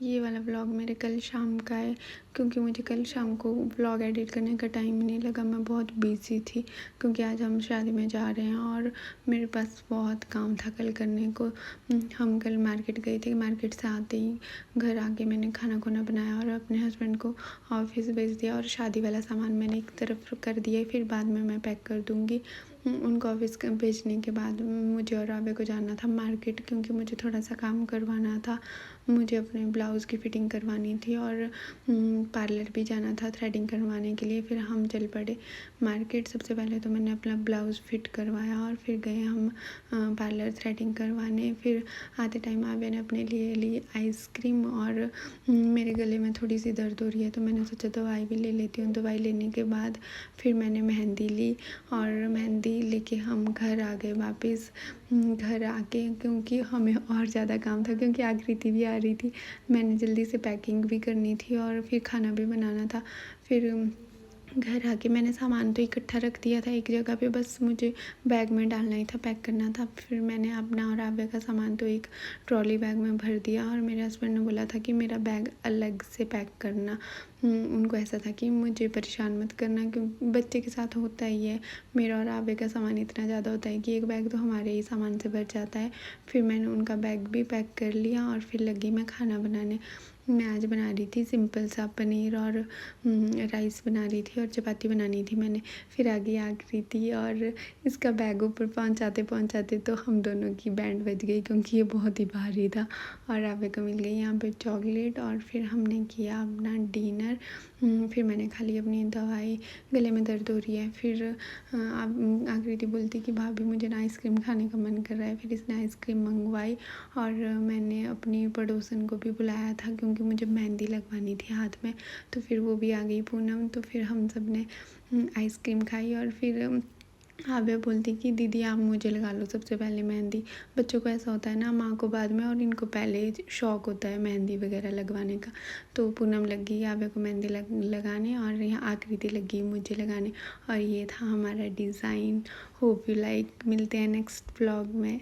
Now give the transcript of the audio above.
ये वाला व्लॉग मेरे कल शाम का है, क्योंकि मुझे कल शाम को व्लॉग एडिट करने का टाइम नहीं लगा। मैं बहुत बिज़ी थी क्योंकि आज हम शादी में जा रहे हैं और मेरे पास बहुत काम था कल करने को। हम कल मार्केट गए थे। मार्केट से आते ही घर आके मैंने खाना खुना बनाया और अपने हस्बैंड को ऑफिस भेज दिया और शादी वाला सामान मैंने एक तरफ कर दिया, फिर बाद में मैं पैक कर दूँगी। उनको ऑफिस भेजने के बाद मुझे और आबे को जाना था मार्केट, क्योंकि मुझे थोड़ा सा काम करवाना था। मुझे अपने ब्लाउज़ की फ़िटिंग करवानी थी और पार्लर भी जाना था थ्रेडिंग करवाने के लिए। फिर हम चल पड़े मार्केट। सबसे पहले तो मैंने अपना ब्लाउज़ फिट करवाया और फिर गए हम पार्लर थ्रेडिंग करवाने। फिर आते टाइम आबे ने अपने लिए ली आइसक्रीम और मेरे गले में थोड़ी सी दर्द हो रही है तो मैंने सोचा दवाई भी ले लेती हूँ। दवाई लेने के बाद फिर मैंने मेहंदी ली और मेहंदी लेके हम घर आ गए वापस। घर आके क्योंकि हमें और ज़्यादा काम था, क्योंकि आकृति भी आ रही थी। मैंने जल्दी से पैकिंग भी करनी थी और फिर खाना भी बनाना था। फिर घर आके मैंने सामान तो इकट्ठा रख दिया था एक जगह पे, बस मुझे बैग में डालना ही था, पैक करना था। फिर मैंने अपना और आव्या का सामान तो एक ट्रॉली बैग में भर दिया और मेरे हस्बैंड ने बोला था कि मेरा बैग अलग से पैक करना। उनको ऐसा था कि मुझे परेशान मत करना, क्योंकि बच्चे के साथ होता ही है। मेरा और आव्या का सामान इतना ज़्यादा होता है कि एक बैग तो हमारे ही सामान से भर जाता है। फिर मैंने उनका बैग भी पैक कर लिया और फिर लगी मैं खाना बनाने। मैं आज बना रही थी सिंपल सा पनीर और राइस बना रही थी और चपाती बनानी थी मैंने। फिर आगे आकृति और इसका बैग ऊपर पहुंचाते पहुंचाते तो हम दोनों की बैंड बज गई, क्योंकि ये बहुत ही भारी था। और आवे को मिल गई यहाँ पे चॉकलेट और फिर हमने किया अपना डिनर। फिर मैंने खा ली अपनी दवाई। गले में दर्द हो रही है। फिर आकृति बोलती कि भाभी मुझे ना आइसक्रीम खाने का मन कर रहा है। फिर इसने आइसक्रीम मंगवाई और मैंने अपनी पड़ोसन को भी बुलाया था, क्योंकि मुझे मेहंदी लगवानी थी हाथ में। तो फिर वो भी आ गई पूनम। तो फिर हम सब ने आइसक्रीम खाई और फिर आव्या बोलती कि दीदी आप मुझे लगा लो सबसे पहले मेहंदी। बच्चों को ऐसा होता है ना, माँ को बाद में और इनको पहले शौक होता है मेहंदी वगैरह लगवाने का। तो पूनम लग गई आव्या को मेहंदी लगाने और यहाँ आकृति लगी मुझे लगाने। और ये था हमारा डिज़ाइन। Hope you like. मिलते हैं नेक्स्ट व्लॉग में।